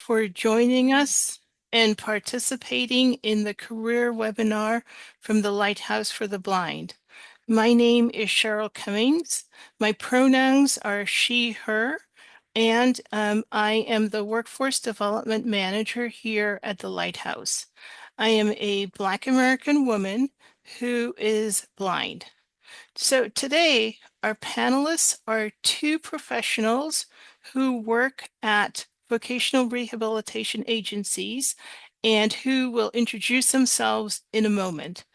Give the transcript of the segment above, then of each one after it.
for joining us and participating in the career webinar from the Lighthouse for the Blind. My name is Cheryl Cummings. My pronouns are she, her, and I am the Workforce Development Manager here at the Lighthouse. I am a Black American woman who is blind. So today, our panelists are two professionals who work at vocational rehabilitation agencies and who will introduce themselves in a moment.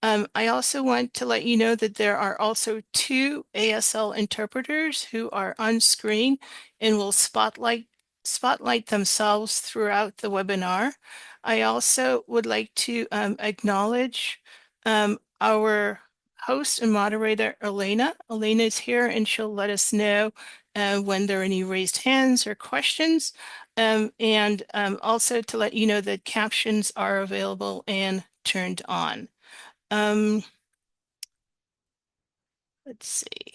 I also want to let you know that there are also two ASL interpreters who are on screen and will spotlight themselves throughout the webinar. I also would like to acknowledge our host and moderator, Elena. Elena is here and she'll let us know when there are any raised hands or questions. And also to let you know that captions are available and turned on. Um, let's see.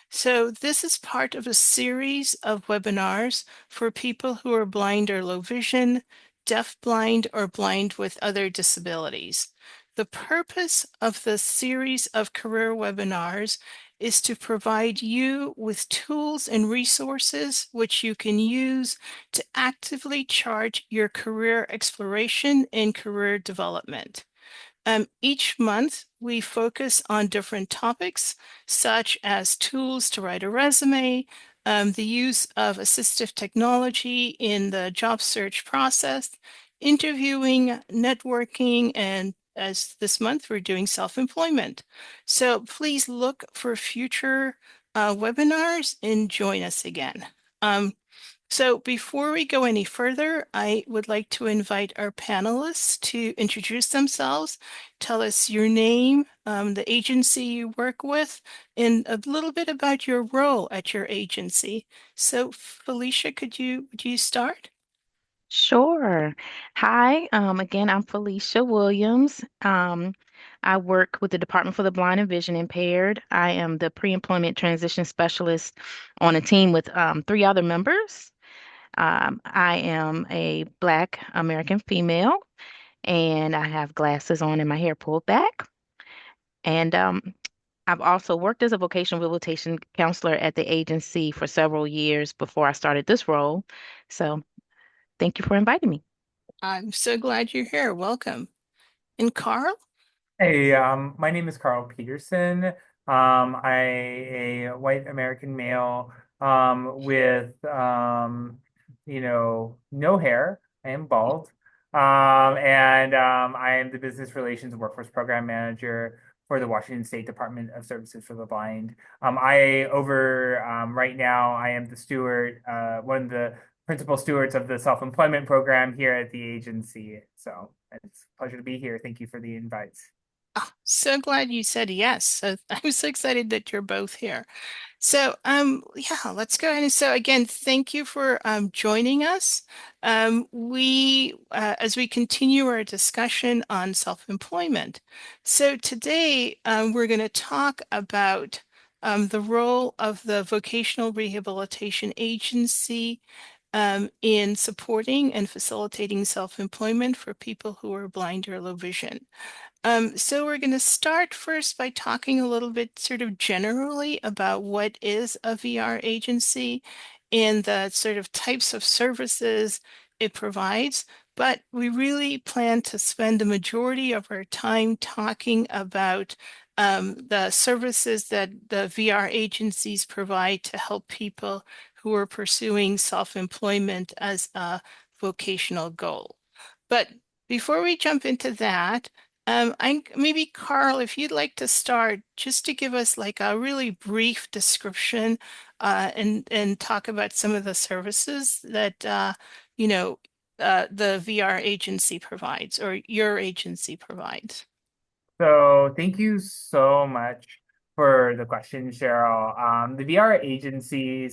So this is part of a series of webinars for people who are blind or low vision, deaf blind, or blind with other disabilities. The purpose of the series of career webinars is to provide you with tools and resources which you can use to actively chart your career exploration and career development. Each month, we focus on different topics, such as tools to write a resume, the use of assistive technology in the job search process, interviewing, networking, and as this month, we're doing self-employment. So please look for future webinars and join us again. So before we go any further, I would like to invite our panelists to introduce themselves, tell us your name, the agency you work with, and a little bit about your role at your agency. So Felicia, would you start? Sure. Hi, again, I'm Felicia Williams. I work with the Department for the Blind and Vision Impaired. I am the pre-employment transition specialist on a team with three other members. I am a Black American female, and I have glasses on and my hair pulled back. And I've also worked as a vocational rehabilitation counselor at the agency for several years before I started this role. So thank you for inviting me. I'm so glad you're here. Welcome. And Carl? Hey, my name is Carl Peterson. I a white American male with no hair. I am bald. And I am the Business Relations and Workforce Program Manager for the Washington State Department of Services for the Blind. Right now, I am the steward, one of the principal stewards of the self-employment program here at the agency. So it's a pleasure to be here. Thank you for the invites. Oh, so glad you said yes. So I'm so excited that you're both here. So, yeah, let's go ahead. And so again, thank you for joining us. As we continue our discussion on self-employment. So today, we're going to talk about the role of the Vocational Rehabilitation Agency in supporting and facilitating self-employment for people who are blind or low vision. So we're going to start first by talking a little bit sort of generally about what is a VR agency and the sort of types of services it provides. But we really plan to spend the majority of our time talking about the services that the VR agencies provide to help people who are pursuing self-employment as a vocational goal. But before we jump into that, maybe Carl, if you'd like to start, just to give us like a really brief description and talk about some of the services that you know the VR agency provides or your agency provides. So thank you so much for the question, Cheryl. The VR agency,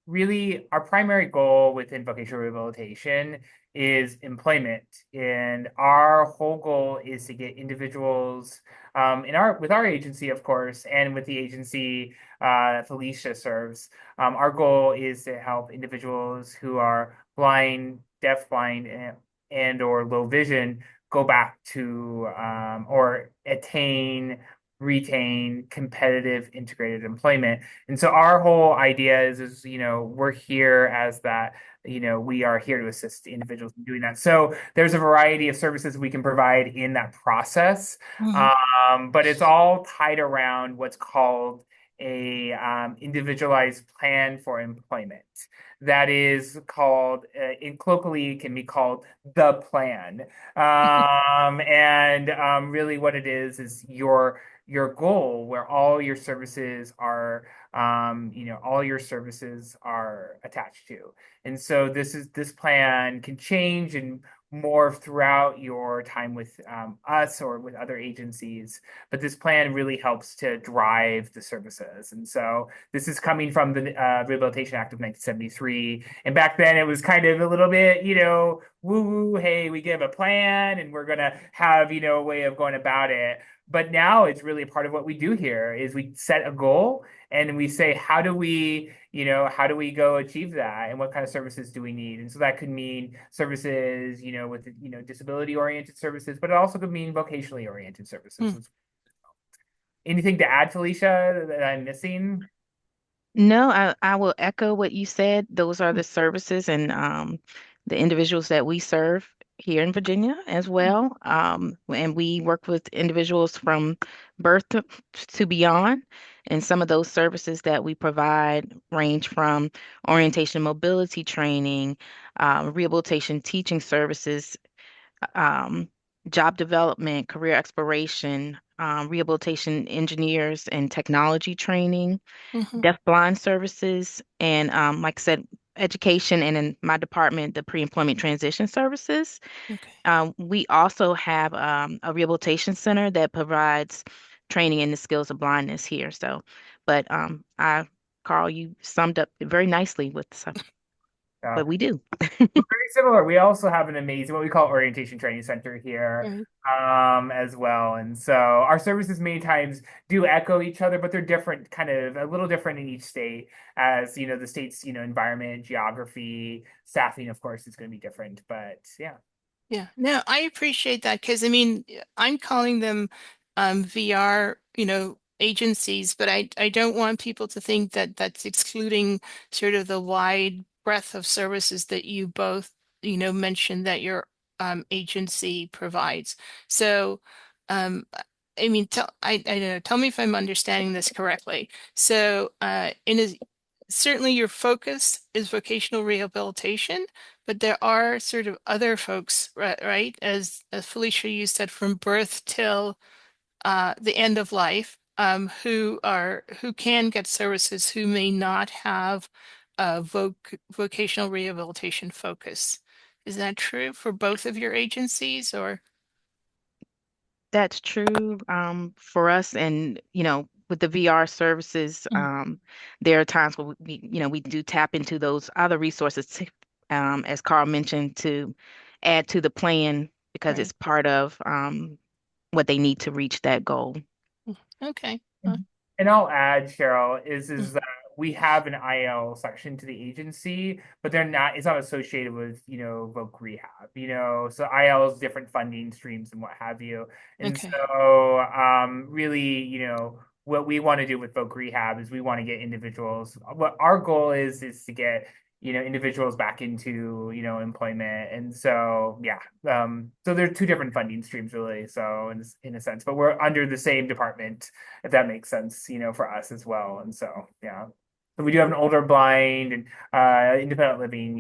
really our primary goal within vocational rehabilitation is employment. And our whole goal is to get individuals in our with our agency, of course, and with the agency Felicia serves. Our goal is to help individuals who are blind, deaf-blind, and or low vision go back to or attain, retain competitive integrated employment. And so our whole idea is, we're here as that, we are here to assist individuals in doing that. So there's a variety of services we can provide in that process. Mhm. But it's all tied around what's called a individualized plan for employment. That is called, in colloquially, it can be called the plan. And really what it is your goal where all your services are all your services are attached to. And so this plan can change and morph throughout your time with us or with other agencies, but this plan really helps to drive the services. And so this is coming from the Rehabilitation Act of 1973, and back then it was kind of a little bit, woo woo, hey, we give a plan and we're gonna have, a way of going about it. But now it's really part of what we do here is we set a goal and we say, how do we go achieve that? And what kind of services do we need? And so that could mean services, with, disability oriented services, but it also could mean vocationally oriented services. Mm. Anything to add, Felicia, that I'm missing? No, I will echo what you said. Those are Mm. the services and the individuals that we serve here in Virginia as well. And we work with individuals from birth to beyond. And some of those services that we provide range from orientation and mobility training, rehabilitation teaching services, um, job development, career exploration, rehabilitation engineers and technology training, Mhm. deaf-blind services, and like I said, education, and in my department, the pre-employment transition services. Okay. We also have a rehabilitation center that provides training in the skills of blindness here. So, but Carl, you summed up very nicely with Yeah. what we do. Very similar. We also have an amazing, what we call orientation training center here, Right. as well. And so our services many times do echo each other, but they're different, kind of a little different in each state, as the state's, environment, geography, staffing, of course, is going to be different. But yeah. Yeah, no, I appreciate that because I mean, I'm calling them VR, agencies, but I don't want people to think that that's excluding sort of the wide breadth of services that you both, mentioned that your agency provides. So, I mean, I don't know, tell me if I'm understanding this correctly. So, certainly your focus is vocational rehabilitation, but there are sort of other folks, right? As Felicia, you said, from birth till the end of life, who can get services who may not have a vocational rehabilitation focus. Is that true for both of your agencies, or? That's true for us, and with the VR services, Mm. there are times where we do tap into those other resources, as Carl mentioned, to add to the plan because Right. it's part of what they need to reach that goal. Mm. Okay. And I'll add, Cheryl, Mm. is that we have an IL section to the agency, but it's not associated with, voc rehab, so IL is different funding streams and what have you. And Okay. so really, what we want to do with voc rehab is we want to get individuals, what our goal is to get, individuals back into, employment. And so, yeah, so there are two different funding streams really. So in a sense, but we're under the same department, if that makes sense, for us as well. And so, yeah. So we do have an older blind and independent living,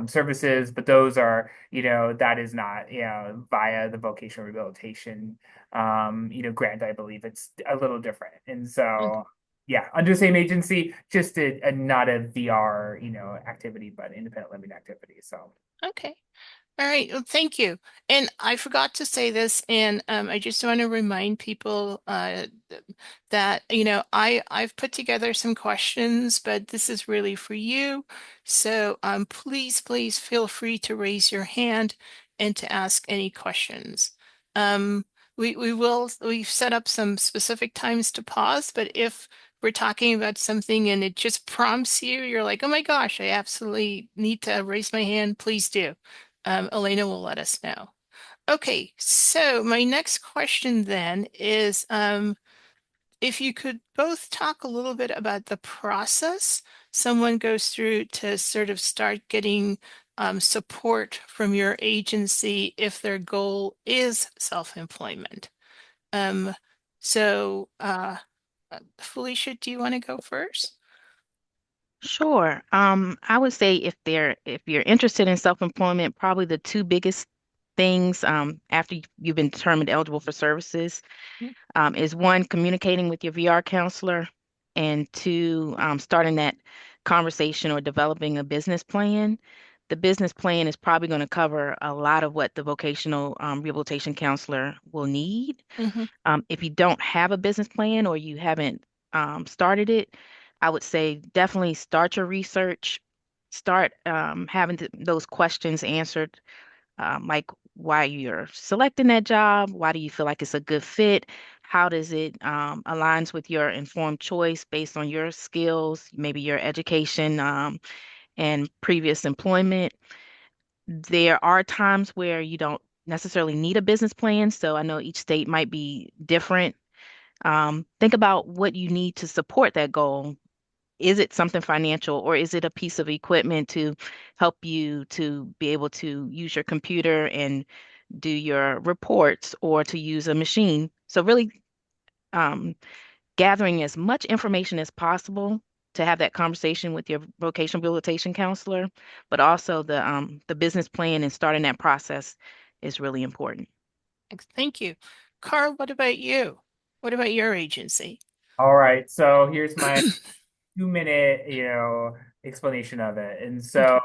services, but those are, that is not, via the vocational rehabilitation, grant, I believe it's a little different. And so, Yeah, under the same agency, just a not a VR, activity, but independent living activity. So, Okay. All right. Well, thank you. And I forgot to say this, and I just want to remind people that, I've put together some questions, but this is really for you. So please, please feel free to raise your hand and to ask any questions. Um, we've set up some specific times to pause, but if we're talking about something and it just prompts you, you're like, oh my gosh, I absolutely need to raise my hand, please do. Elena will let us know. Okay, so my next question then is if you could both talk a little bit about the process someone goes through to sort of start getting support from your agency if their goal is self-employment. Um, so, Felicia, do you want to go first? Sure. I would say if you're interested in self-employment, probably the two biggest things after you've been determined eligible for services is one, communicating with your VR counselor, and two, starting that conversation or developing a business plan. The business plan is probably going to cover a lot of what the vocational rehabilitation counselor will need. Mm-hmm, If you don't have a business plan or you haven't started it, I would say definitely start your research, start having those questions answered, like why you're selecting that job, why do you feel like it's a good fit, how does it aligns with your informed choice based on your skills, maybe your education and previous employment. There are times where you don't necessarily need a business plan, so I know each state might be different. Think about what you need to support that goal. Is it something financial or is it a piece of equipment to help you to be able to use your computer and do your reports or to use a machine? So really um, gathering as much information as possible to have that conversation with your vocational rehabilitation counselor, but also the business plan and starting that process is really important. thank you. Carl, what about you? What about your agency? all right. So here's my 2 minute, explanation of it. And so,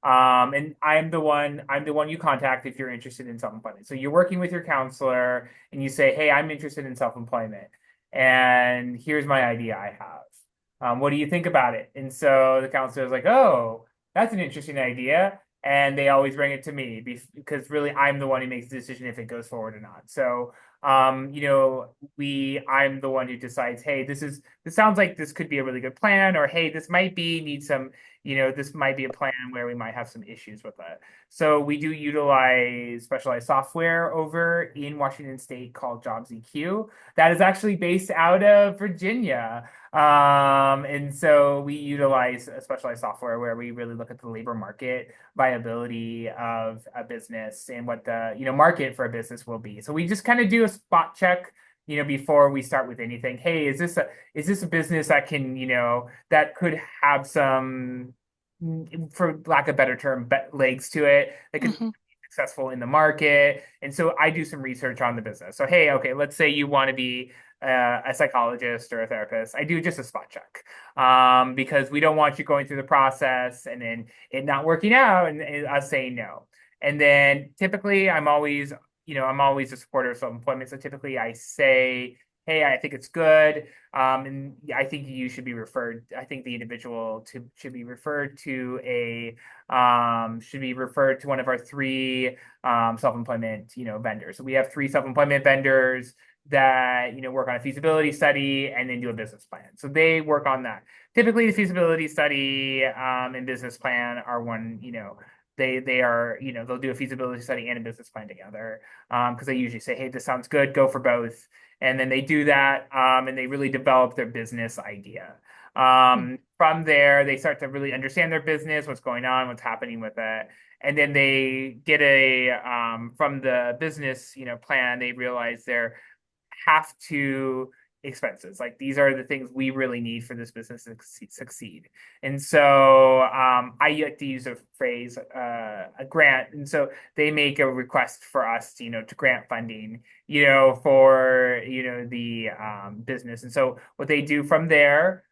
and I'm the one you contact if you're interested in self-employment. So you're working with your counselor and you say, hey, I'm interested in self-employment. And here's my idea I have. What do you think about it? And so the counselor is like, oh, that's an interesting idea. And they always bring it to me because really I'm the one who makes the decision if it goes forward or not. So I'm the one who decides, hey, this sounds like this could be a really good plan, or hey, this might be need some, this might be a plan where we might have some issues with it. So we do utilize specialized software over in Washington State called Jobs EQ that is actually based out of Virginia. And so we utilize a specialized software where we really look at the labor market viability of a business and what the market for a business will be. So we just kind of do a spot check, before we start with anything. Hey, is this a business that can, that could have some, for lack of a better term, legs to it, that could Mm-hmm, successful in the market. And so I do some research on the business. So, hey, okay, let's say you want to be a psychologist or a therapist. I do just a spot check because we don't want you going through the process and then it not working out and us saying no. And then typically I'm always a supporter of self-employment. So typically I say, hey, I think it's good. And I think you should be referred. I think the individual should be referred to one of our three self-employment vendors. So we have three self-employment vendors that work on a feasibility study and then do a business plan. So they work on that. Typically, the feasibility study and business plan are one. They are they'll do a feasibility study and a business plan together because they usually say, hey, this sounds good, go for both. And then they do that and they really develop their business idea. From there, they start to really understand their business, what's going on, what's happening with it. And then they get from the business, plan, they realize they're have to expenses. Like these are the things we really need for this business to succeed. And so I like to use a phrase, a grant. And so they make a request for us, to grant funding, for, the business. And so what they do from there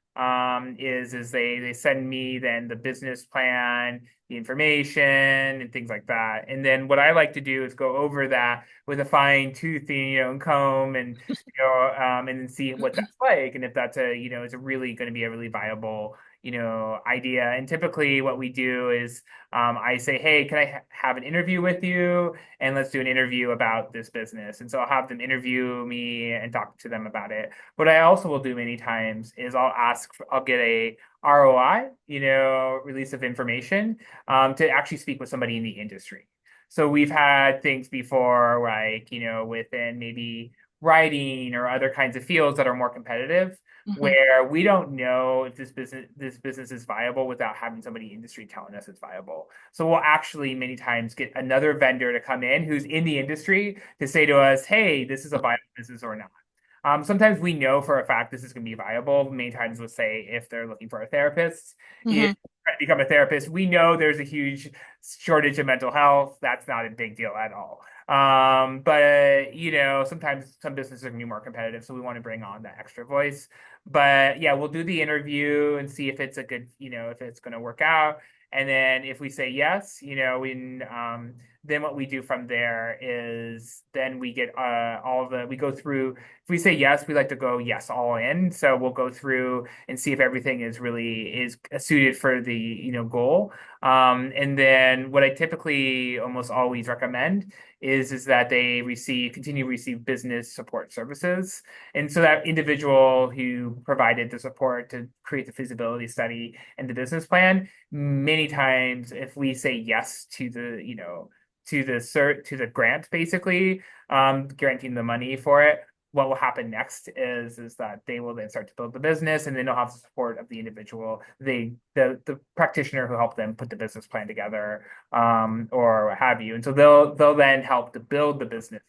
is they send me then the business plan, the information, and things like that. And then what I like to do is go over that with a fine tooth, and comb, and then see what that's like, and if that's is it really going to be a really viable, idea. And typically, what we do is I say, hey, can I have an interview with you? And let's do an interview about this business. And so I'll have them interview me and talk to them about it. What I also will do many times is I'll get a ROI, release of information, to actually speak with somebody in the industry. So we've had things before, like, within maybe writing or other kinds of fields that are more competitive, Mhm. where we don't know if this business is viable without having somebody in the industry telling us it's viable. So we'll actually many times get another vendor to come in who's in the industry to say to us, hey, this is a viable business or not. Sometimes we know for a fact this is going to be viable. Many times we'll say if they're looking for a therapist, if Mhm. try to become a therapist, we know there's a huge shortage of mental health. That's not a big deal at all. But sometimes some businesses are going to be more competitive, so we want to bring on that extra voice. But yeah, we'll do the interview and see if it's a good, if it's going to work out. And then if we say yes, then what we do from there is then we get we go through. If we say yes, we like to go yes all in. So we'll go through and see if everything is suited for the goal. And then what I typically almost always recommend is that they continue to receive business support services. And so that individual who provided the support to create the feasibility study and the business plan, many times if we say yes to the grant, basically, guaranteeing the money for it, what will happen next is that they will then start to build the business, and then they'll have the support of the individual, the practitioner who helped them put the business plan together, or what have you. And so they'll then help to build the business,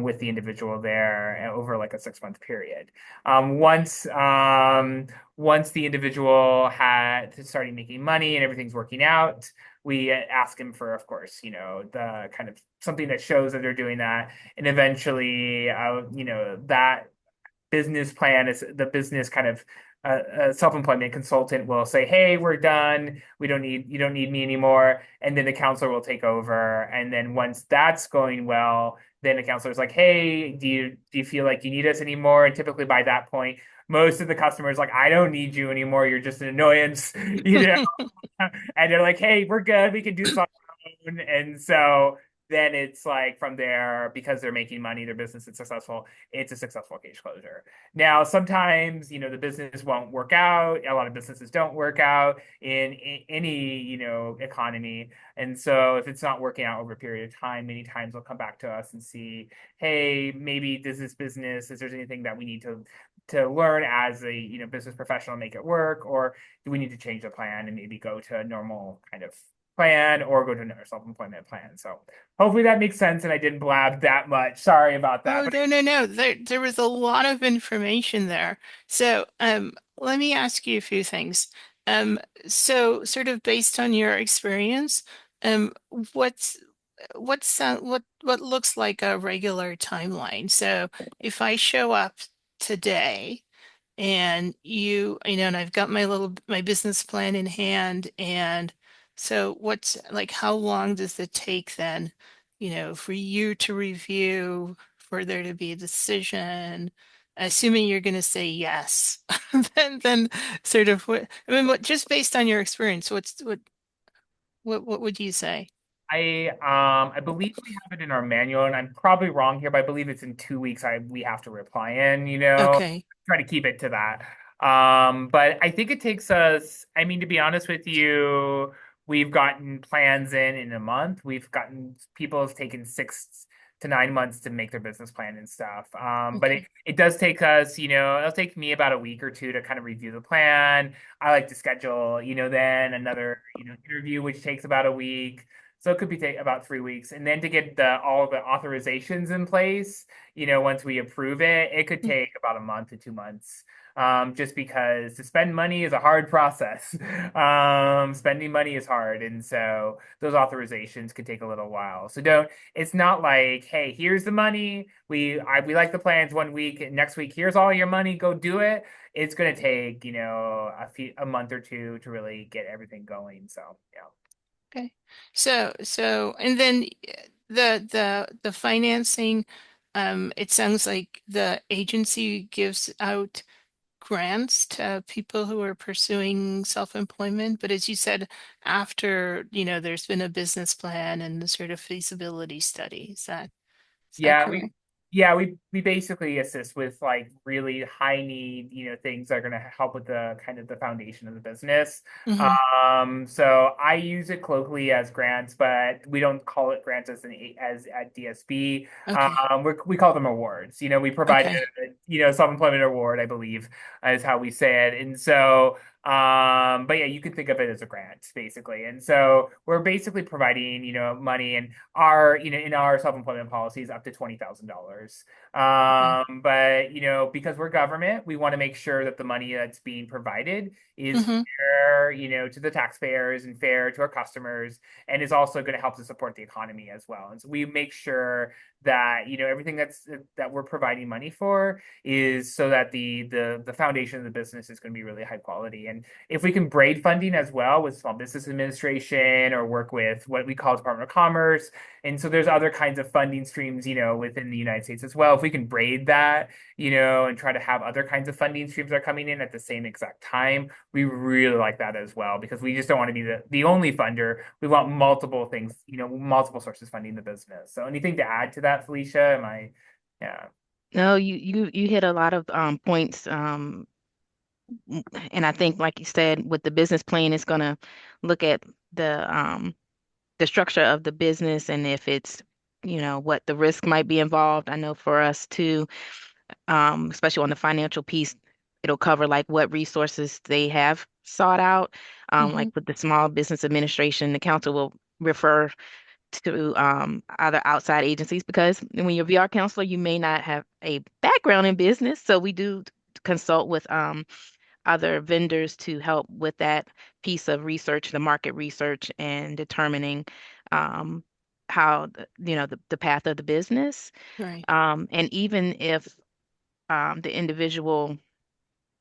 with the individual there, over like a 6 month period. Once the individual had started making money and everything's working out, we ask him for, of course, the kind of something that shows that they're doing that. And eventually, that business plan is the business kind of, a self-employment consultant will say, hey, we're done. You don't need me anymore. And then the counselor will take over. And then once that's going well, then the counselor is like, hey, do you feel like you need us anymore? And typically by that point, most of the customers like, I don't need you anymore. You're just an annoyance, and they're like, hey, we're good. We can do this on our own. And so then it's like from there, because they're making money, their business is successful, it's a successful case closure. Now, sometimes, the business won't work out. A lot of businesses don't work out in any, economy. And so if it's not working out over a period of time, many times they'll come back to us and see, hey, maybe does this business, is there anything that we need to learn as a, business professional, make it work, or do we need to change the plan and maybe go to a normal kind of plan or go to another self-employment plan? So hopefully that makes sense and I didn't blab that much. Sorry about that. Oh, But no, no, no. There was a lot of information there. So, let me ask you a few things. Um, so sort of based on your experience, um, what's what looks like a regular timeline? So if I show up today, and and I've got my business plan in hand, and so what's like, how long does it take then, for you to review, for there to be a decision, assuming you're going to say yes? Then sort of what, just based on your experience, what would you say? I believe we have it in our manual, and I'm probably wrong here, but I believe it's in 2 weeks. We have to reply in, Okay. try to keep it to that. But I think it takes us, I mean, to be honest with you, we've gotten plans in a month. We've gotten people have taken 6 to 9 months to make their business plan and stuff. But it, Okay. it does take us, it'll take me about a week or two to kind of review the plan. I like to schedule, then another, interview, which takes about a week. So it could be take about 3 weeks. And then to get all the authorizations in place, once we approve it, it could take about a month to 2 months. Just because to spend money is a hard process. Spending money is hard. And so those authorizations could take a little while. So it's not like, hey, here's the money. We like the plans 1 week. Next week, here's all your money. Go do it. It's going to take, a month or two to really get everything going. So, yeah. Okay. And then the financing, it sounds like the agency gives out grants to people who are pursuing self-employment, but as you said, after, there's been a business plan and the sort of feasibility study. Is that Yeah, correct? we basically assist with like really high need, things that are going to help with the kind of the foundation of the business. Mm-hmm. So I use it colloquially as grants, but we don't call it grants as at DSB. Okay. We call them awards. We provide Okay. self-employment award, I believe, is how we say it. And so but yeah, you can think of it as a grant basically. And so we're basically providing, money and in our self-employment policies up to $20,000. Okay. But because we're government, we want to make sure that the money that's being provided is Mm-hmm. fair, to the taxpayers and fair to our customers, and is also going to help to support the economy as well. And so we make sure that everything that we're providing money for is so that the foundation of the business is going to be really high quality. And if we can braid funding as well with Small Business Administration or work with what we call Department of Commerce, and so there's other kinds of funding streams, within the United States as well. If we can braid that, and try to have other kinds of funding streams that are coming in at the same exact time, we really like that as well because we just don't want to be the only funder. We want multiple things, multiple sources funding the business. So anything to add to that, Felicia? Yeah. No, you hit a lot of points. And I think, like you said, with the business plan, it's going to look at the structure of the business and if it's, what the risk might be involved. I know for us too, especially on the financial piece, it'll cover like what resources they have sought out. Mm-hmm. Like with the Small Business Administration, the council will refer to other outside agencies because when you're a VR counselor, you may not have a background in business. So we do consult with other vendors to help with that piece of research, the market research, and determining um, how the path of the business. Right. And even if the individual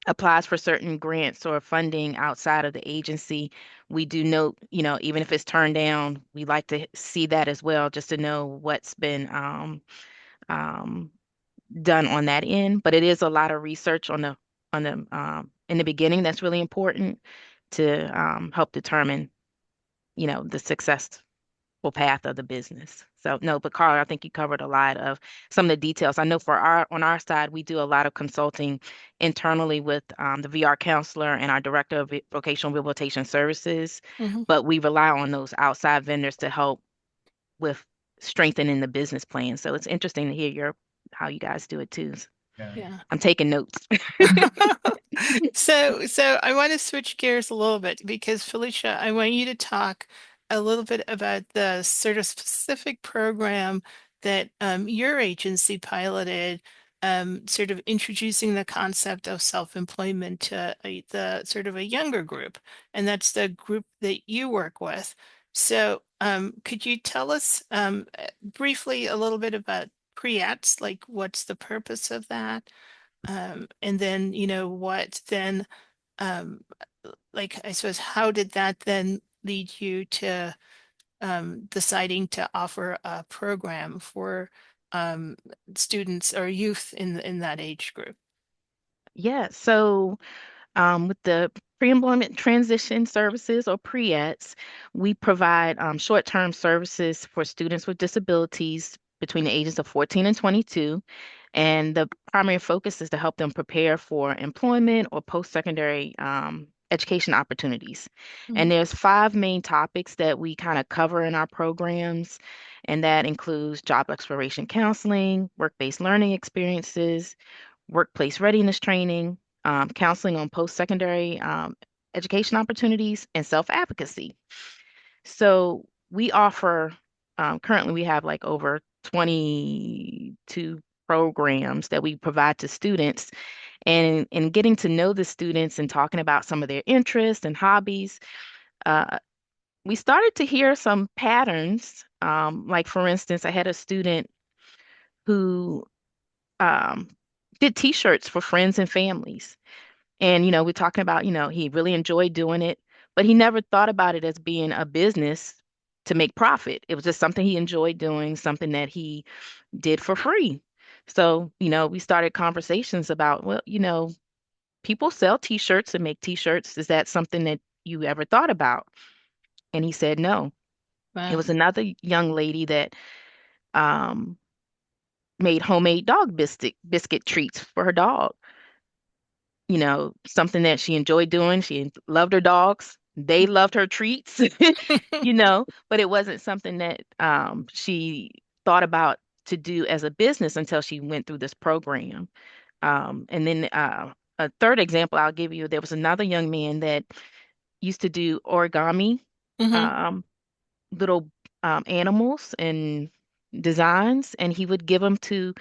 applies for certain grants or funding outside of the agency, we do note, even if it's turned down, we like to see that as well, just to know what's been um, done on that end. But it is a lot of research on the in the beginning that's really important to help determine, the successful path of the business. So no, but Carl, I think you covered a lot of some of the details. I know on our side, we do a lot of consulting internally with the VR counselor and our director of vocational rehabilitation services, Mm-hmm. but we rely on those outside vendors to help with strengthening the business plan. So it's interesting to hear how you guys do it too. Yeah. Yeah. I'm taking notes. So I want to switch gears a little bit because Felicia, I want you to talk a little bit about the sort of specific program that your agency piloted, sort of introducing the concept of self-employment to the sort of a younger group, and that's the group that you work with. So could you tell us briefly a little bit about PREATS, like what's the purpose of that? And then, what then, um, like, I suppose, how did that then lead you to deciding to offer a program for students or youth in that age group? Yeah, so with the pre-employment transition services or PREATs, we provide short-term services for students with disabilities between the ages of 14 and 22. And the primary focus is to help them prepare for employment or post-secondary education opportunities. Mhm. And there's five main topics that we kind of cover in our programs, and that includes job exploration counseling, work-based learning experiences, workplace readiness training, counseling on post-secondary education opportunities, and self-advocacy. So we offer, currently we have like over 22 programs that we provide to students. And in getting to know the students and talking about some of their interests and hobbies, uh, we started to hear some patterns. Like, for instance, I had a student who um, did T-shirts for friends and families. And, we're talking about, he really enjoyed doing it, but he never thought about it as being a business to make profit. It was just something he enjoyed doing, something that he did for free. So, we started conversations about, well, people sell T-shirts and make T-shirts. Is that something that you ever thought about? And he said no. It Wow. was another young lady that um, made homemade dog biscuit treats for her dog. Something that she enjoyed doing. She loved her dogs. They loved her treats, but it wasn't something that she thought about to do as a business until she went through this program. And then a third example I'll give you, there was another young man that used to do origami, Hmm. um, little animals and designs, and he would give them to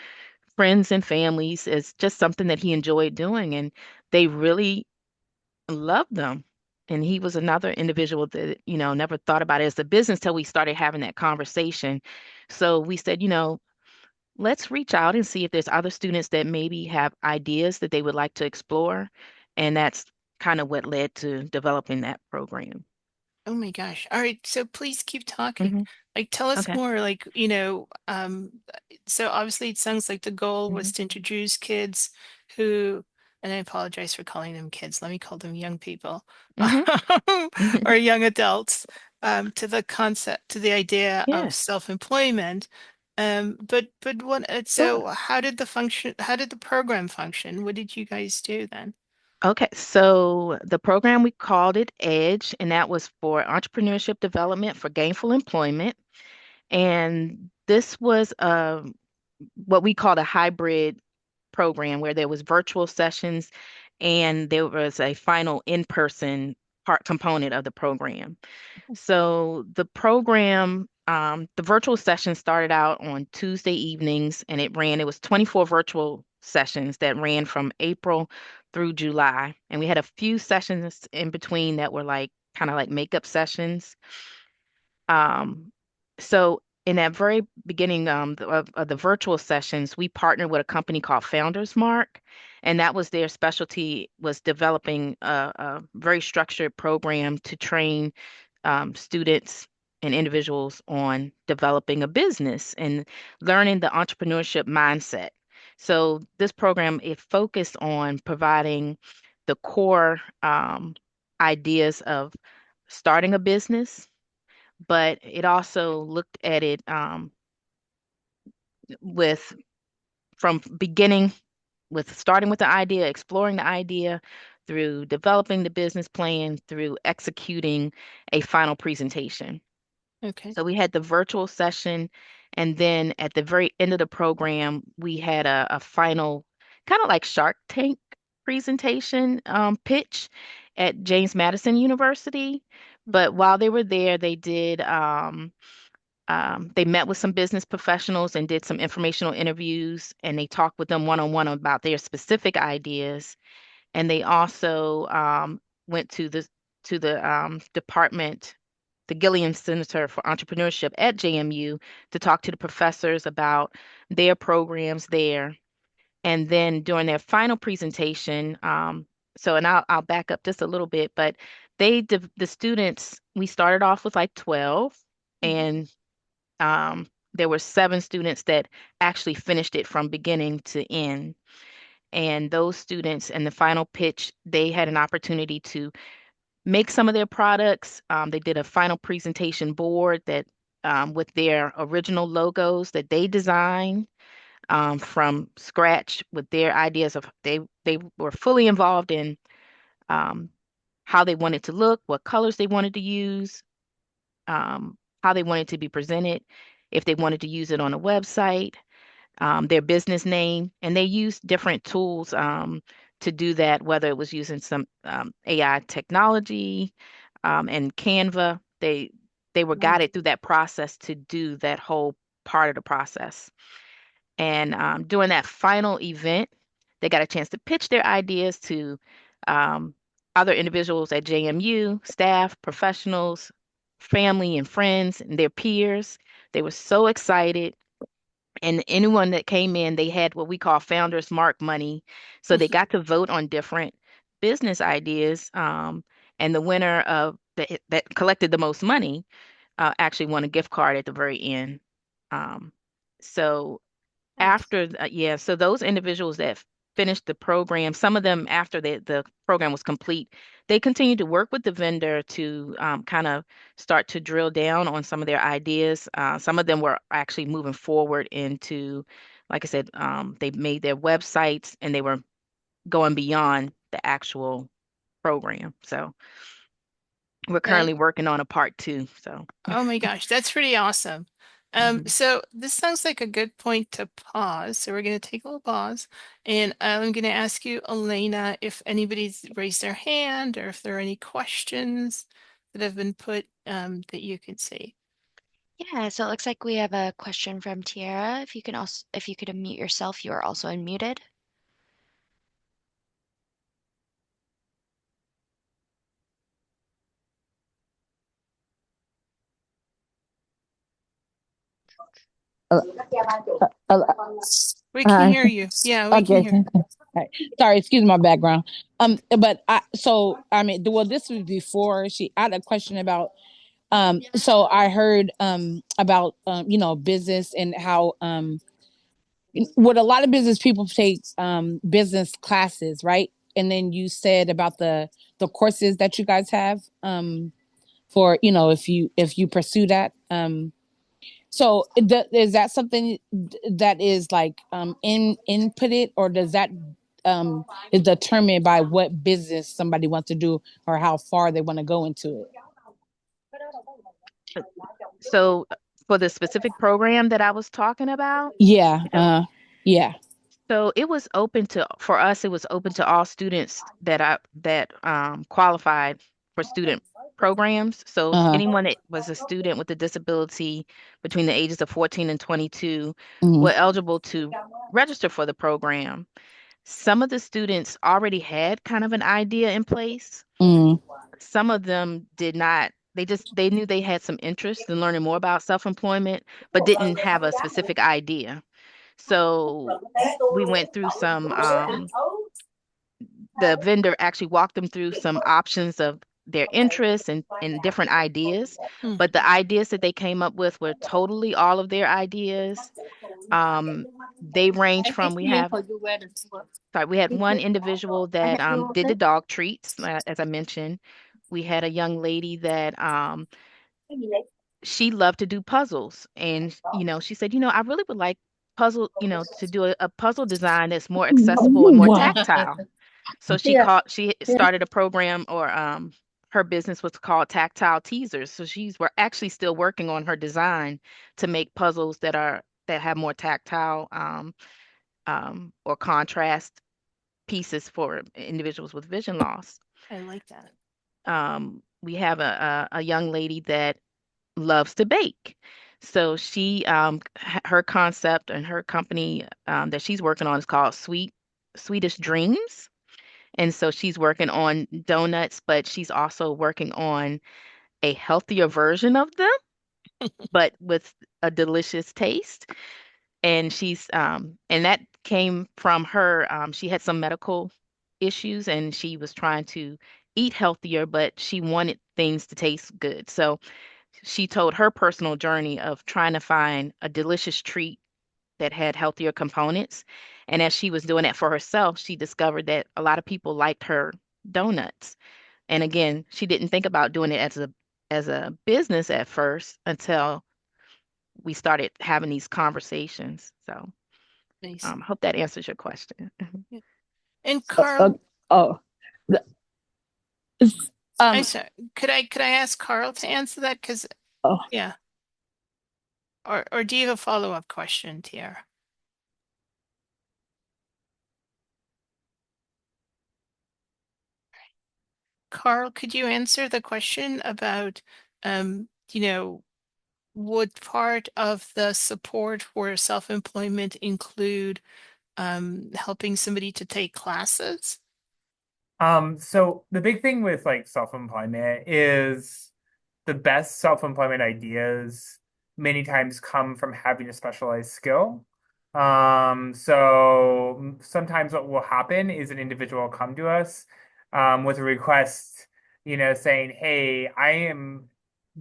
friends and families as just something that he enjoyed doing, and they really loved them. And he was another individual that, never thought about it as a business till we started having that conversation. So we said, let's reach out and see if there's other students that maybe have ideas that they would like to explore. And that's kind of what led to developing that program. Oh my gosh. All right. So please keep talking. Hmm. Like, tell us Okay. more. Like, so obviously it sounds like the goal was Hmm. to introduce kids who, and I apologize for calling them kids. Let me call them young people, Hmm. or young adults, to the concept, to the idea of Yes, self-employment. But what, sure. so how did the function, how did the program function? What did you guys do then? Okay, so the program we called it EDGE, and that was for entrepreneurship development for gainful employment. And this was what we called a hybrid program where there was virtual sessions and there was a final in-person part component of the program. So the program, the virtual session started out on Tuesday evenings and it was 24 virtual sessions that ran from April through July. And we had a few sessions in between that were like kind of like makeup sessions. Um, so in that very beginning of the virtual sessions, we partnered with a company called Founders Mark, and that was their specialty was developing a very structured program to train students and individuals on developing a business and learning the entrepreneurship mindset. So this program, it focused on providing the core ideas of starting a business, but it also looked at it with from beginning with starting with the idea, exploring the idea through developing the business plan, through executing a final presentation. Okay. So we had the virtual session, and then at the very end of the program, we had a final kind of like Shark Tank presentation pitch at James Madison University. But while they were there, they met with some business professionals and did some informational interviews, and they talked with them one-on-one about their specific ideas. And they also went to the department, the Gilliam Center for Entrepreneurship at JMU, to talk to the professors about their programs there. And then during their final presentation, and I'll back up just a little bit, but the students, we started off with like 12, Mhm. and um, there were 7 students that actually finished it from beginning to end. And those students in the final pitch, they had an opportunity to make some of their products. They did a final presentation board that with their original logos that they designed from scratch with their ideas of they were fully involved in um, how they wanted to look, what colors they wanted to use, how they wanted to be presented, if they wanted to use it on a website, their business name, and they used different tools to do that, whether it was using some AI technology and Canva. They they were Mm. guided through that process to do that whole part of the process. And during that final event, they got a chance to pitch their ideas to um, other individuals at JMU, staff, professionals, family, and friends, and their peers. They were so excited. And anyone that came in, they had what we call founders mark money. So they got to vote on different business ideas. And the winner of that collected the most money actually won a gift card at the very end. Um, so Nice. after, yeah, so those individuals that finished the program, some of them after the program was complete, they continued to work with the vendor to kind of start to drill down on some of their ideas. Some of them were actually moving forward into, like I said, they made their websites and they were going beyond the actual program. So we're That currently working on a part two. So, Oh my gosh, that's pretty awesome. mhm. So this sounds like a good point to pause. So we're going to take a little pause, and I'm going to ask you, Elena, if anybody's raised their hand or if there are any questions that have been put that you could see. Yeah, so it looks like we have a question from Tiara. If you could unmute yourself, you are also unmuted. Uh, uh, We can Hi. hear you. Yeah, we can Okay. hear. Right. Sorry, excuse my background. But I mean, well, this was before she I had a question about so I heard about business and how what a lot of business people take business classes, right? And then you said about the courses that you guys have for if you pursue that. So is that something that is like inputted, or does that is determined by what business somebody wants to do or how far they want to go into it? So for the specific program that I was talking about, Yeah, so yeah. So it was open to for us, it was open to all students that qualified for student programs. So Uh-huh. anyone that was a student with a disability between the ages of 14 and 22 Mm-hmm. were eligible to register for the program. Some of the students already had kind of an idea in place. Mm-hmm. Some of them did not. They knew they had some interest in learning more about self-employment, but didn't have a specific idea. So we went through some, the vendor actually walked them through some options of their interests and different ideas. Hmm. But the ideas that they came up with were totally all of their ideas. They range from, we had one individual that did the dog treats, as I mentioned. We had a young lady that she loved to do puzzles. And, she said, I really would like to do a puzzle design that's more accessible and more Wow. tactile. So she started a program or her business was called Tactile Teasers. So we're actually still working on her design to make puzzles that have more tactile or contrast pieces for individuals with vision loss. I like that. We have a young lady that loves to bake. So her concept and her company that she's working on is called Swedish Dreams. And so she's working on donuts, but she's also working on a healthier version of them, but with a delicious taste. And that came from her. She had some medical issues and she was trying to eat healthier, but she wanted things to taste good. So she told her personal journey of trying to find a delicious treat that had healthier components. And as she was doing that for herself, she discovered that a lot of people liked her donuts. And again, she didn't think about doing it as a business at first until we started having these conversations. So Nice. hope that answers your question. Yeah. And Uh, uh, Carl, oh, the- I'm um, sorry. Could I ask Carl to answer that? Because oh, yeah. Or do you have a follow-up question, Tiara? Carl, could you answer the question about you know, would part of the support for self-employment include helping somebody to take classes? So the big thing with like self-employment is the best self-employment ideas many times come from having a specialized skill. So sometimes what will happen is an individual will come to us with a request, saying, "Hey, I am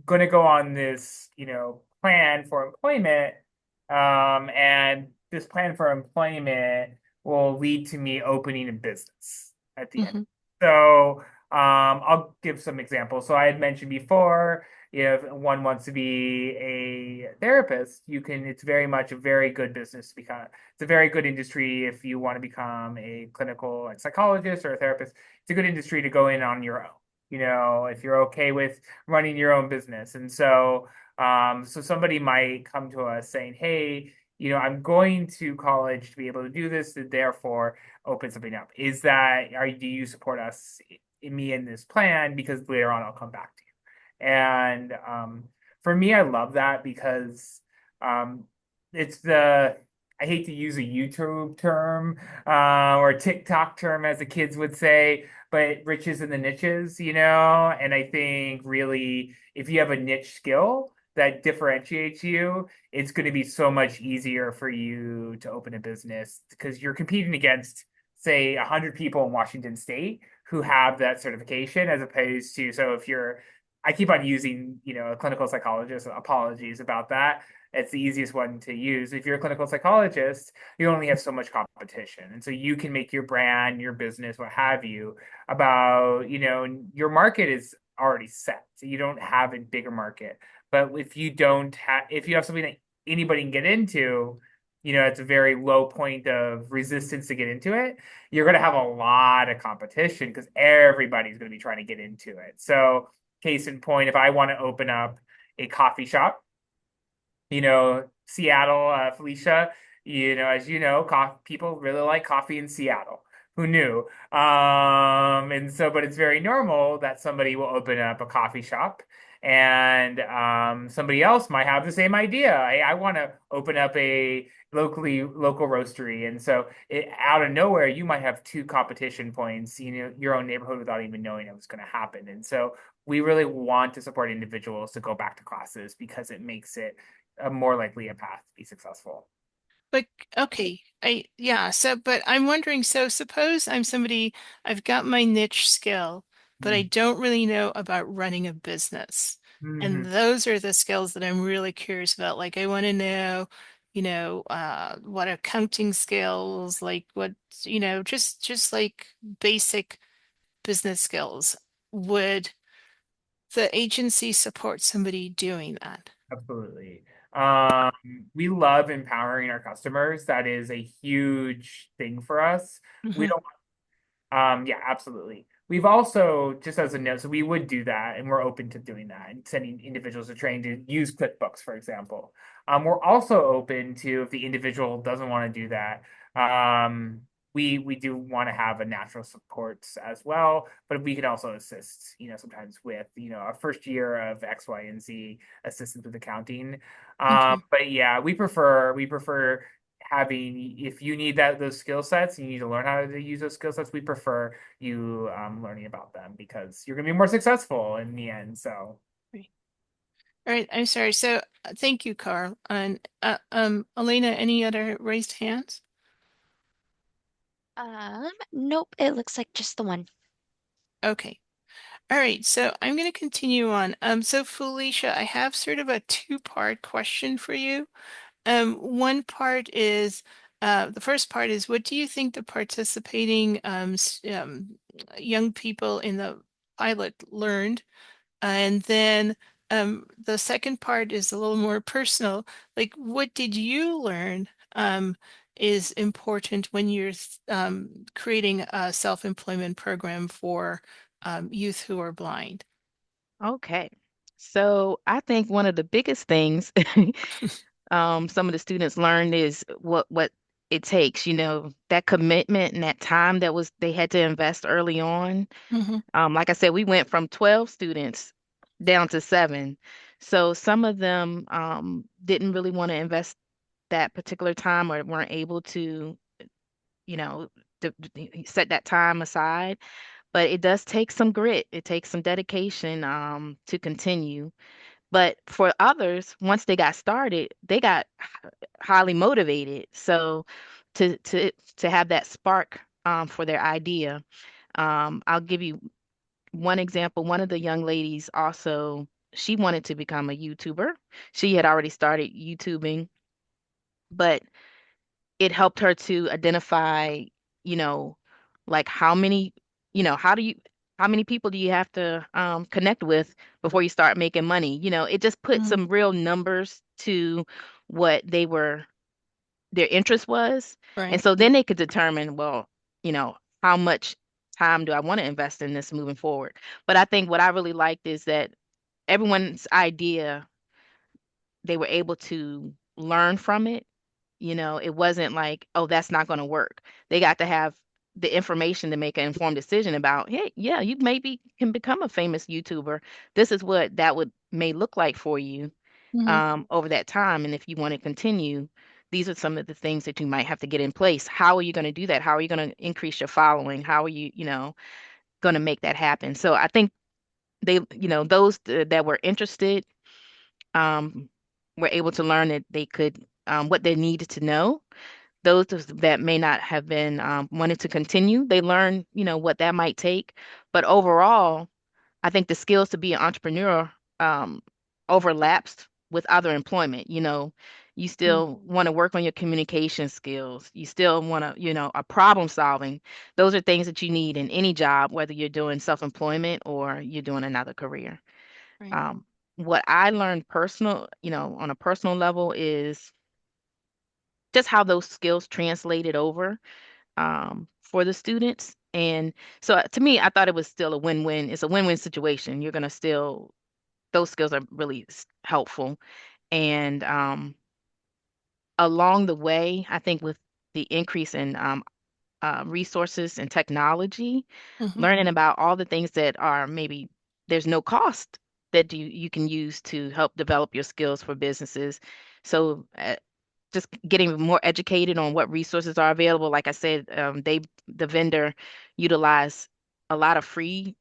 going to go on this, plan for employment, and this plan for employment will lead to me opening a business at the end." Hmm. So I'll give some examples. So I had mentioned before, if one wants to be a therapist, it's very much a very good business to become. It's a very good industry if you want to become a clinical like psychologist or a therapist. It's a good industry to go in on your own. If you're okay with running your own business. And so somebody might come to us saying, "Hey, I'm going to college to be able to do this, and therefore open something up." Do you support us in me in this plan? Because later on I'll come back to you. And for me, I love that because um, it's I hate to use a YouTube term or TikTok term, as the kids would say, but riches in the niches, And I think really, if you have a niche skill that differentiates you, it's going to be so much easier for you to open a business because you're competing against, say, 100 people in Washington State who have that certification, as opposed to, so if you're, I keep on using, a clinical psychologist, apologies about that. It's the easiest one to use. If you're a clinical psychologist, you only have so much competition. And so you can make your brand, your business, what have you, about, your market is already set. So you don't have a bigger market. But if you have something that anybody can get into, it's a very low point of resistance to get into it, you're going to have a lot of competition because everybody's going to be trying to get into it. So, case in point, if I want to open up a coffee shop, Seattle, Felicia, as you know, people really like coffee in Seattle. Who knew? But it's very normal that somebody will open up a coffee shop, and somebody else might have the same idea. Hey, I want to open up a local roastery, and so out of nowhere, you might have two competition points, your own neighborhood, without even knowing it was going to happen. And so we really want to support individuals to go back to classes because it makes it more likely a path to be successful. But okay, yeah, so but I'm wondering, so suppose I'm somebody, I've got my niche skill, but I don't really know about running a business. And Mm-hmm. those are the skills that I'm really curious about. Like I want to know, what accounting skills, like what, just like basic business skills. Would the agency support somebody doing that? Absolutely. Um, we love empowering our customers. That is a huge thing for us. We Hmm. don't yeah, absolutely. We've also, just as a note, so we would do that, and we're open to doing that and sending individuals to train to use QuickBooks, for example. We're also open to, if the individual doesn't want to do that, we do want to have a natural supports as well, but we can also assist, sometimes with, a first year of X, Y, and Z assistance with accounting. Okay. But yeah, we prefer having, if you need those skill sets, you need to learn how to use those skill sets, we prefer you learning about them because you're going to be more successful in the end. So Right. All right, I'm sorry. So thank you, Carl. And Elena, any other raised hands? Nope, it looks like just the one. Okay. All right, so I'm going to continue on. So Felicia, I have sort of a two-part question for you. One part is, the first part is, what do you think the participating young people in the pilot learned? And then the second part is a little more personal. Like, what did you learn is important when you're creating a self-employment program for youth who are blind? Okay. So I think one of the biggest things some of the students learned is what it takes, that commitment and that time that was they had to invest early on. Hmm. Like I said, we went from 12 students down to 7. So some of them didn't really want to invest that particular time or weren't able to, you know, set that time aside. But it does take some grit. It takes some dedication to continue. But for others, once they got started, they got highly motivated. So to have that spark for their idea. I'll give you one example. One of the young ladies also, she wanted to become a YouTuber. She had already started YouTubing, but it helped her to identify, you know, like how many, how many people do you have to connect with before you start making money? It just put Mm, some real numbers to what their interest was. And right. so then they could determine, well, you know, how much time do I want to invest in this moving forward? But I think what I really liked is that everyone's idea, they were able to learn from it. It wasn't like, oh, that's not going to work. They got to have the information to make an informed decision about, hey, yeah, you maybe can become a famous YouTuber. This is what that would may look like for you Hmm. over that time. And if you want to continue, these are some of the things that you might have to get in place. How are you going to do that? How are you going to increase your following? How are you, going to make that happen? So I think those that were interested um, were able to learn that they could, what they needed to know. That may not have been wanted to continue, they learn, what that might take. But overall, I think the skills to be an entrepreneur um, overlaps with other employment. You Mm, still want to work on your communication skills. You still want to, a problem solving. Those are things that you need in any job, whether you're doing self-employment or you're doing another career. right. Um, what I learned on a personal level is just how those skills translated over for the students. And so to me, I thought it was still a win-win. It's a win-win situation. You're going to still, those skills are really helpful. And along the way, I think with the increase in resources and technology, Hmm. learning about all the things that are maybe there's no cost that you can use to help develop your skills for businesses. So just getting more educated on what resources are available. Like I said, the vendor utilized a lot of free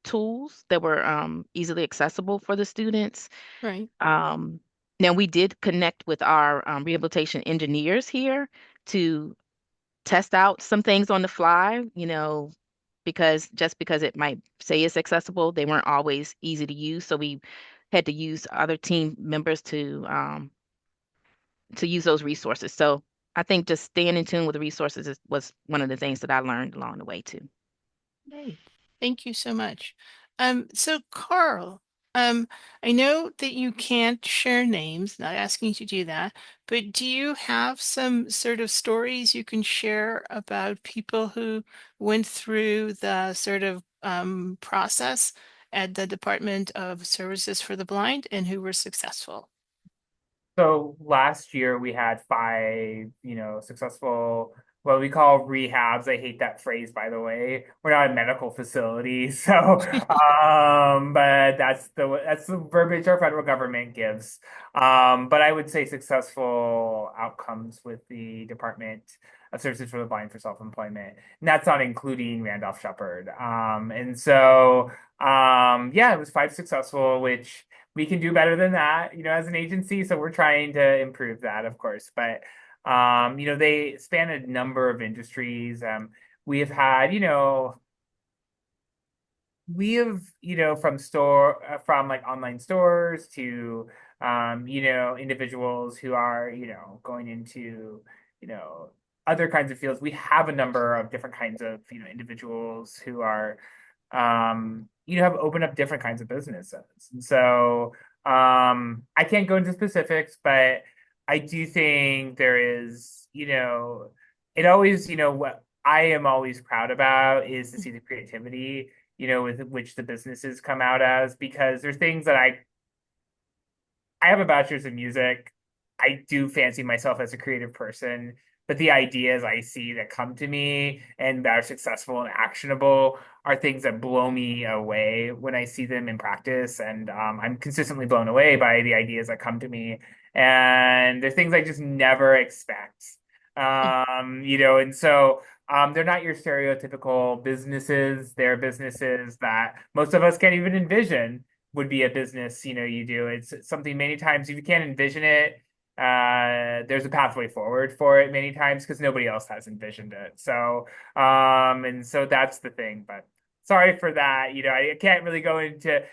tools that were easily accessible for the students. Right. Um, Now we did connect with our rehabilitation engineers here to test out some things on the fly, because just because it might say it's accessible, they weren't always easy to use. So we had to use other team members to use those resources. So I think just staying in tune with the resources was one of the things that I learned along the way too. Great. Thank you so much. So Carl, I know that you can't share names, not asking you to do that, but do you have some sort of stories you can share about people who went through the sort of process at the Department of Services for the Blind and who were successful? So last year we had five, successful what we call rehabs. I hate that phrase, by the way. We're not a medical facility, so but that's the verbiage our federal government gives. But I would say successful outcomes with the Department of Services for the Blind for self-employment. And that's not including Randolph Shepherd. And so yeah, it was five successful, which we can do better than that, as an agency. So we're trying to improve that, of course. But they span a number of industries. We have had, from like online stores to individuals who are, going into, you know, other kinds of fields. We have a number of different kinds of, individuals who are have opened up different kinds of businesses. And so I can't go into specifics, but I do think there is, it always, what I am always proud about is to see the creativity, with which the businesses come out as, because there's things that I have a bachelor's in music. I do fancy myself as a creative person. but the ideas I see that come to me and that are successful and actionable are things that blow me away when I see them in practice. And I'm consistently blown away by the ideas that come to me. And they're things I just never expect. And so they're not your stereotypical businesses. They're businesses that most of us can't even envision would be a business, you do. It's something many times if you can't envision it, there's a pathway forward for it many times because nobody else has envisioned it. And so that's the thing. But sorry for that. I can't really go into,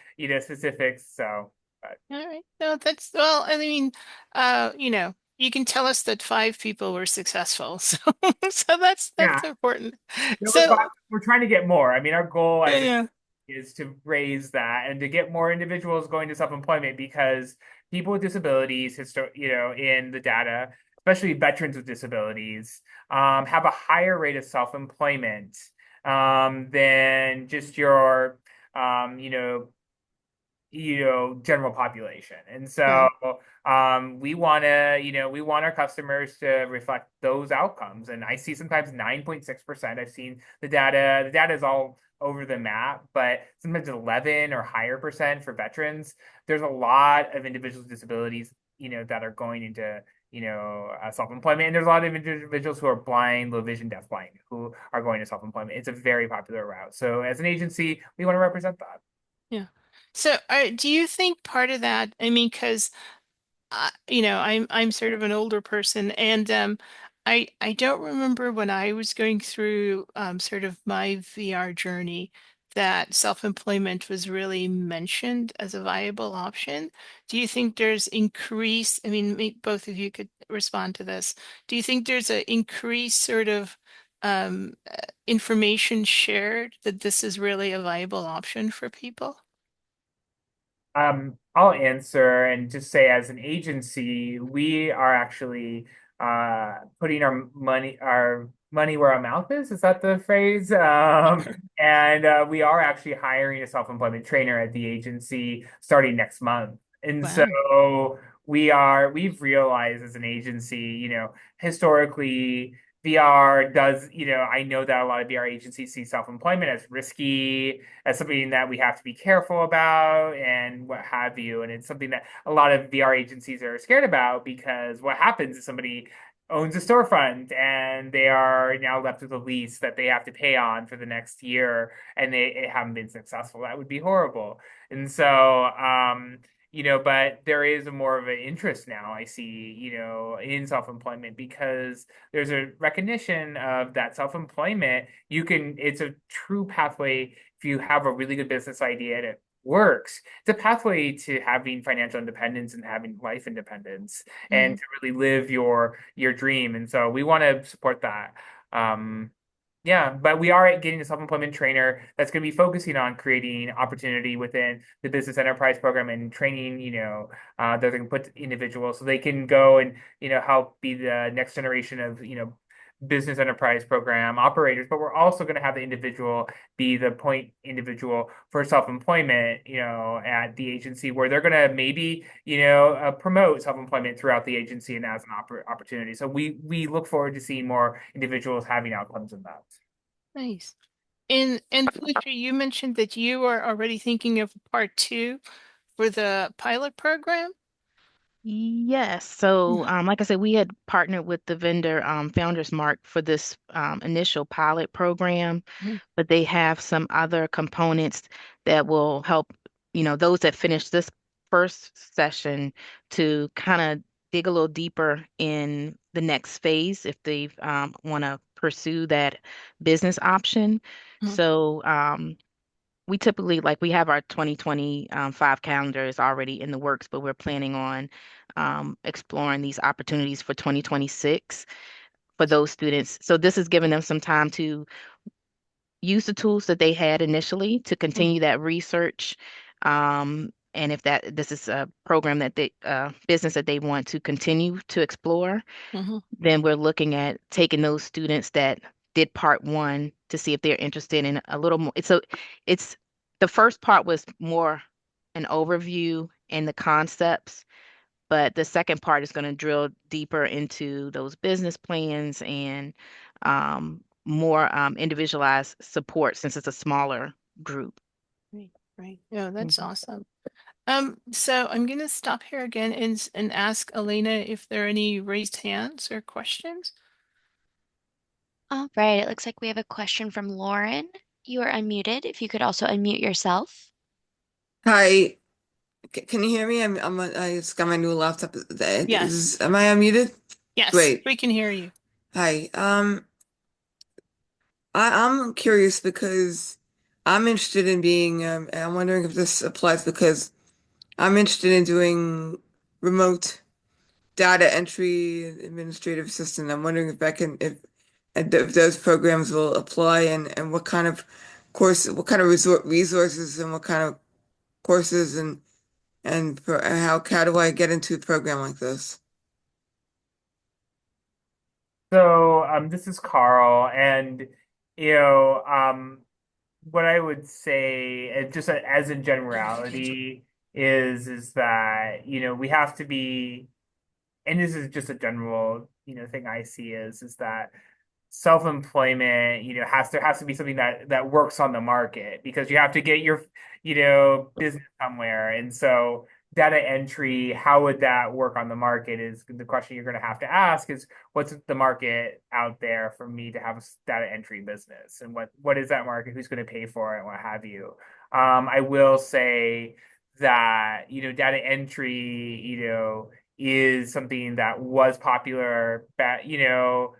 specifics. But All right. No, that's well, I mean, you can tell us that 5 people were successful. So so that's yeah, important. but So we're trying to get more. I mean, our goal yeah, as a yeah. is to raise that and to get more individuals going to self-employment because people with disabilities, in the data, especially veterans with disabilities, have a higher rate of self-employment than just your, um, you know, general population. And so Hmm. we want our customers to reflect those outcomes. And I see sometimes 9.6%. I've seen the data. The data is all over the map, but sometimes 11 or higher percent for veterans. There's a lot of individuals with disabilities, that are going into self-employment. And there's a lot of individuals who are blind, low vision, deaf blind, who are going to self-employment. It's a very popular route. So as an agency, we want to represent that. Yeah. So do you think part of that, I mean, because I'm sort of an older person, and I don't remember when I was going through sort of my VR journey that self-employment was really mentioned as a viable option. Do you think there's increase? I mean, both of you could respond to this. Do you think there's an increased sort of information shared that this is really a viable option for people? I'll answer and just say, as an agency, we are actually putting our money where our mouth is. Is that the phrase? And we are actually hiring a self-employment trainer at the agency starting next month. And Wow. so we've realized as an agency, historically, VR does, I know that a lot of VR agencies see self-employment as risky, as something that we have to be careful about and what have you. And it's something that a lot of VR agencies are scared about because what happens is somebody owns a storefront and they are now left with a lease that they have to pay on for the next year and they haven't been successful. That would be horrible. And so, but there is a more of an interest now I see, in self-employment because there's a recognition of that self-employment. It's a true pathway if you have a really good business idea and it works. It's a pathway to having financial independence and having life independence and Mhm. to really live your dream. And so we want to support that. Yeah, but we are getting a self-employment trainer that's going to be focusing on creating opportunity within the business enterprise program and training, that they can put individuals so they can go and, help be the next generation of, business enterprise program operators. But we're also going to have the individual be the point individual for self-employment, at the agency where they're going to maybe, promote self-employment throughout the agency and as an opportunity. So we look forward to seeing more individuals having outcomes in that. Nice. And Felicia, you mentioned that you are already thinking of part two for the pilot program. Yes. So, Mhm. like I said, we had partnered with the vendor, Founders Mark, for this initial pilot program, Mhm. but they have some other components that will help, those that finish this first session to kind of dig a little deeper in the next phase if they want to pursue that business option. Mhm. So, we typically like we have our 2025 calendar is already in the works, but we're planning on exploring these opportunities for 2026 for those students. So this is giving them some time to use the tools that they had initially to continue that research. And if this is a program that they business that they want to continue to explore, Mhm. then we're looking at taking those students that did part one to see if they're interested in a little more. It's the first part was more an overview and the concepts, But the second part is going to drill deeper into those business plans and more individualized support since it's a smaller group. Right, right. No, that's Mhm. awesome. So I'm gonna stop here again and ask Elena if there are any raised hands or questions. All right, it looks like we have a question from Lauren. You are unmuted. If you could also unmute yourself. Hi, can you hear me? I just got my new laptop. Yes. Am I unmuted? Yes, Great. we can hear you. Hi. I'm curious because I'm interested in being, and I'm wondering if this applies because I'm interested in doing remote data entry and administrative assistant. I'm wondering if if those programs will apply and what kind of what kind of resources and what kind of courses and how do I get into a program like this? So, this is Carl, and you know, what I would say, just as in generality, is that we have to be, and this is just a general thing I see is that self-employment, has to be something that works on the market because you have to get your, business somewhere. And so data entry, how would that work on the market is the question you're going to have to ask is what's the market out there for me to have a data entry business and what is that market, who's going to pay for it and what have you. I will say that, data entry, is something that was popular back, you know,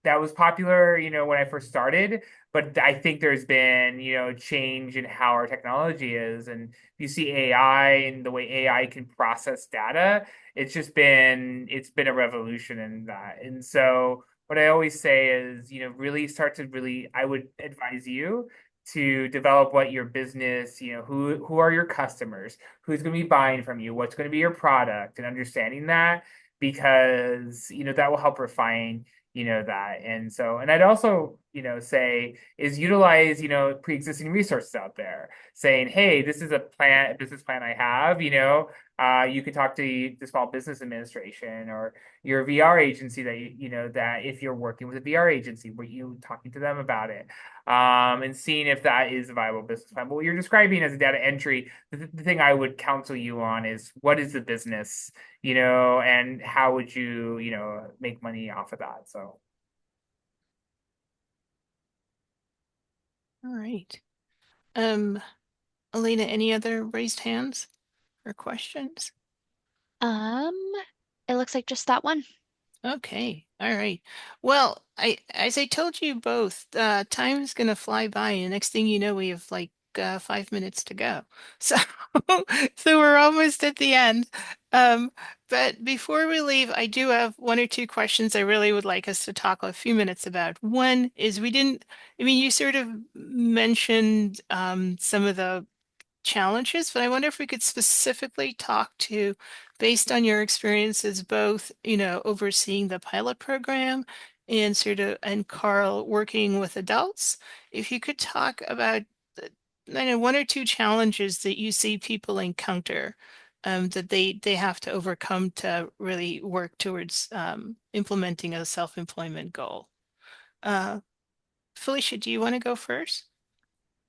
that was popular, when I first started. But I think there's been, change in how our technology is. And you see AI and the way AI can process data, it's been a revolution in that. And so what I always say is, really start to really, I would advise you to develop what your business, who are your customers, who's going to be buying from you, what's going to be your product, and understanding that because, that will help refine that. And so, and I'd also, say is utilize, pre-existing resources out there saying, hey, this is a business plan I have, you could talk to the Small Business Administration or your VR agency that that if you're working with a VR agency, were you talking to them about it, and seeing if that is a viable business plan. But what you're describing as a data entry, the thing I would counsel you on is what is the business, and how would you, make money off of that. So, All right. Um, Elena, any other raised hands or questions? Um, it looks like just that one. Okay. All right. Well, as I told you both, time is gonna fly by, and next thing you know, we have like 5 minutes to go. So, so we're almost at the end. Um, but before we leave, I do have one or two questions I really would like us to talk a few minutes about. One is I mean, you sort of mentioned some of the challenges, but I wonder if we could specifically talk to, based on your experiences, both, overseeing the pilot program and and Carl working with adults, if you could talk about, I know, one or two challenges that you see people encounter, that they have to overcome to really work towards implementing a self-employment goal. Uh, Felicia, do you want to go first?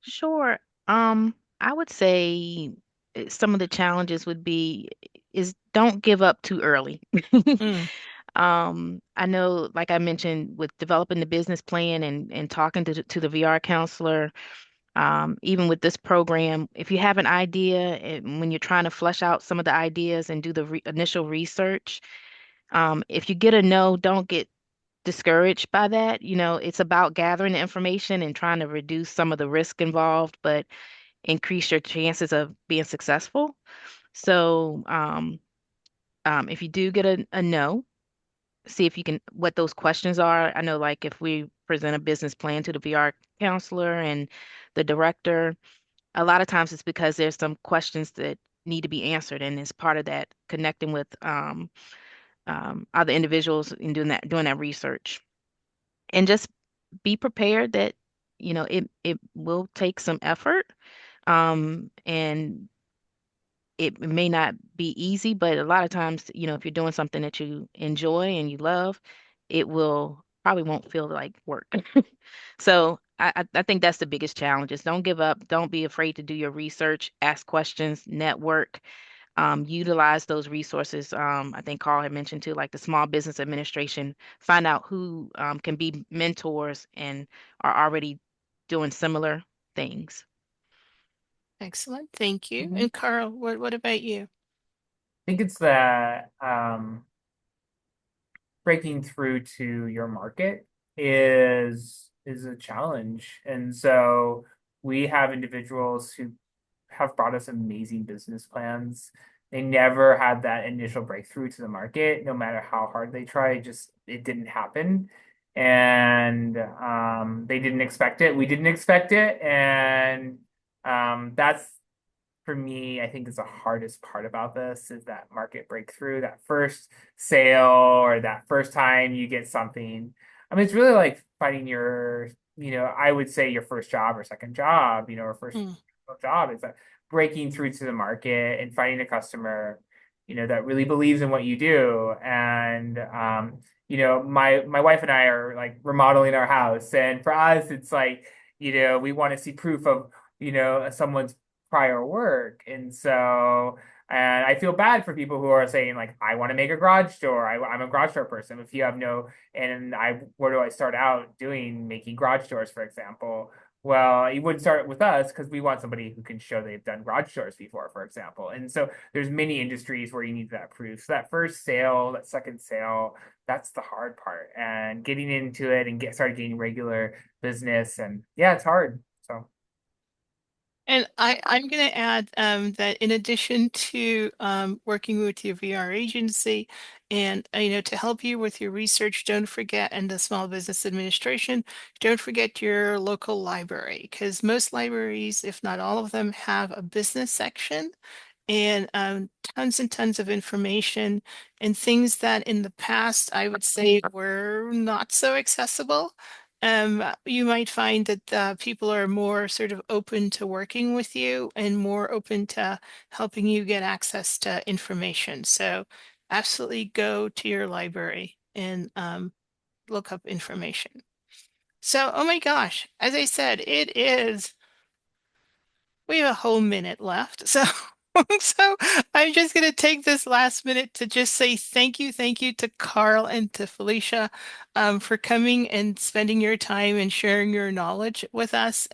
Sure. I would say some of the challenges would be is don't give up too early. Mm, I know, like I mentioned, with developing the business plan and talking to the VR counselor, even with this program, if you have an idea and when you're trying to flesh out some of the ideas and do the re initial research, if you get a no, don't get discouraged by that. It's about gathering the information and trying to reduce some of the risk involved, but increase your chances of being successful. So, if you do get a no, see if you can, what those questions are. I know, like, if we present a business plan to the VR counselor and the director, a lot of times it's because there's some questions that need to be answered, and it's part of that connecting with other individuals and doing that research. And just be prepared that it will take some effort, and it may not be easy, but a lot of times, if you're doing something that you enjoy and you love, it will probably won't feel like work. So I think that's the biggest challenge is don't give up. Don't be afraid to do your research, ask questions, network, utilize those resources. I think Carl had mentioned too, like the Small Business Administration, find out who can be mentors and are already doing similar things. Excellent. Thank you. Mhm. And Carl, what about you? I think it's that breaking through to your market is a challenge. And so we have individuals who have brought us amazing business plans. They never had that initial breakthrough to the market, no matter how hard they tried, just it didn't happen. And they didn't expect it. We didn't expect it. And that's for me, I think is the hardest part about this is that market breakthrough, that first sale or that first time you get something. I mean, it's really like finding your, I would say your first job or second job, or first Mm. job is that breaking through to the market and finding a customer, that really believes in what you do. And my wife and I are like remodeling our house, and for us, it's like, we want to see proof of, someone's prior work. And I feel bad for people who are saying like, I want to make a garage door. I'm a garage door person. If you have no, and where do I start out doing making garage doors, for example? Well, you wouldn't start with us because we want somebody who can show they've done garage doors before, for example. And so there's many industries where you need that proof. So that first sale, that second sale, that's the hard part. And getting into it and started getting regular business. And yeah, it's hard. So. And I'm going to add that in addition to working with your VR agency and to help you with your research, don't forget, and the Small Business Administration, don't forget your local library, because most libraries, if not all of them, have a business section and tons and tons of information and things that in the past I would say were not so accessible. You might find that people are more sort of open to working with you and more open to helping you get access to information. So absolutely go to your library and look up information. So, oh my gosh, as I said, we have a whole minute left. So, so I'm just going to take this last minute to just say thank you to Carl and to Felicia for coming and spending your time and sharing your knowledge with us.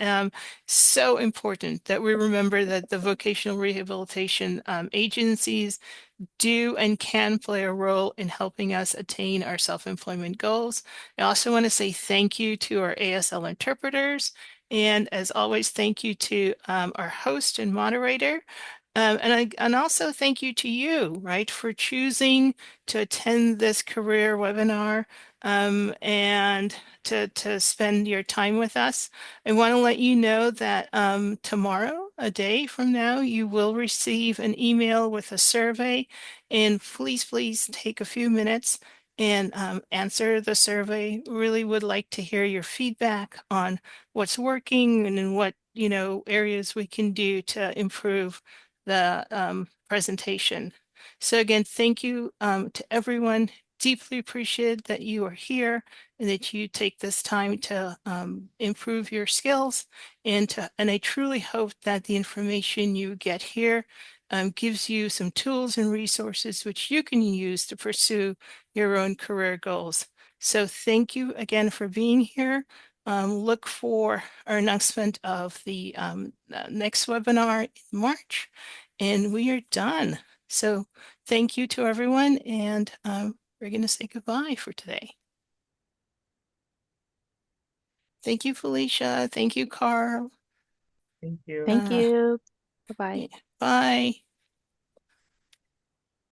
So important that we remember that the vocational rehabilitation agencies do and can play a role in helping us attain our self-employment goals. I also want to say thank you to our ASL interpreters. And as always, thank you to our host and moderator. And also thank you to you, right, for choosing to attend this career webinar and to spend your time with us. I want to let you know that tomorrow, a day from now, you will receive an email with a survey. And please take a few minutes and answer the survey. Really would like to hear your feedback on what's working and in what areas we can do to improve the presentation. So again, thank you to everyone. Deeply appreciate that you are here and that you take this time to improve your skills and I truly hope that the information you get here gives you some tools and resources which you can use to pursue your own career goals. So thank you again for being here. Look for our announcement of the next webinar in March, and we are done. So thank you to everyone, and we're going to say goodbye for today. Thank you, Felicia. Thank you, Carl. Thank you. Thank you. Bye-bye. Bye.